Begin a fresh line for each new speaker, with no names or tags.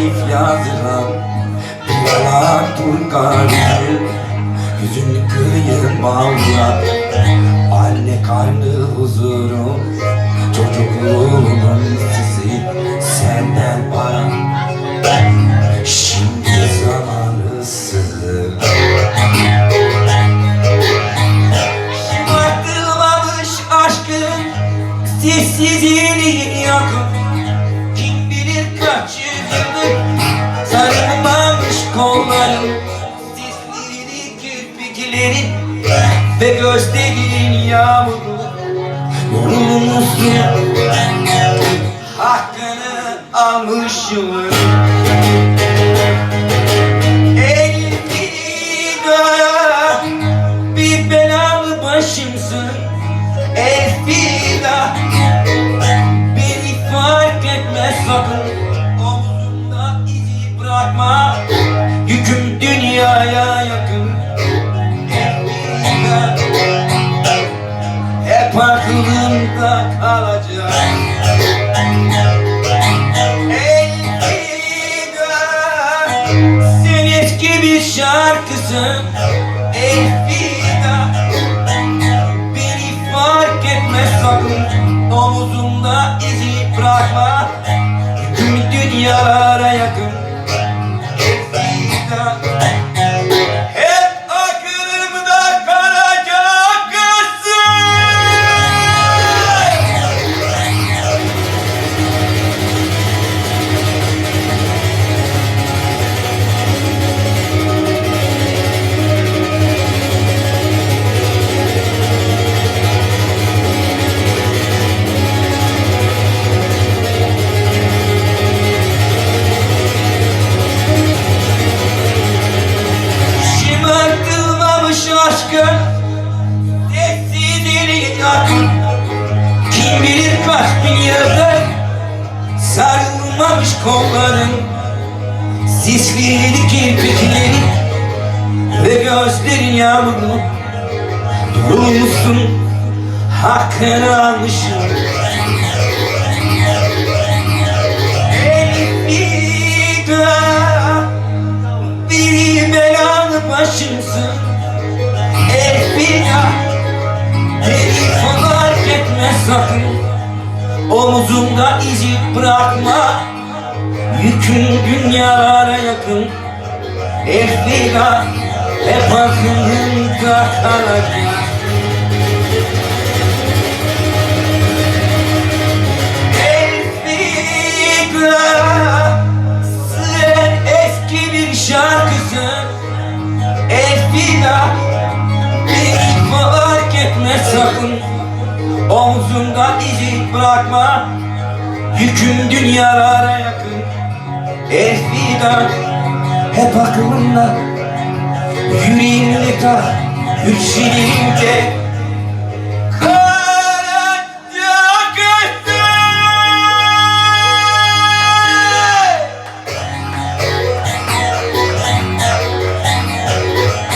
zarif yazılan bir yalan dur kalbim. Yüzünü kıyım bağla, anne karnı huzurum, çocukluğumun sesi senden bana. Şimdi zamanı sığır, şımartılmamış aşkın sessizliğini yakın. Kim bilir kaç yüzyıldır sarılmamış kollarım, sisli kirpiklerin ve gözlerin yağmuru. Yorulmuşsun, hakkını almışım. Elfida, bir belalı başımsın. Elfida, beni fark etmez sakın. Omuzumda izi bırakma, yüküm dünyaya yakın. Elfida, hep aklımda kalacak. Elfida, sen eski bir şarkısın. Elfida, beni fark etmez sakın. Omuzumda izi bırakma, yüküm dünyalara yakın. Elfida, hep aklımda kalacak kızım. Şımartılmamış aşkın sessizliğini yakın. Kim bilir kaç bin yıldır sarılmamış kolların, sisli kirpiklerin ve gözlerin yağmurlu. Durmuşsun, hakkını almışım. Elfida, bir belalı başımsın. Elfida, beni fark etmez sakın. Omuzumda izi bırakma, yükün dünyalara yakın. Elfida, hep aklımda kalacak. Elfida, sen eski bir şarkısın. Elfida, beni fark etmez sakın. Omzumda izi bırakma, yüküm dünyalara yakın. Elfida, hep aklımda, yüreğimde kal, yükselince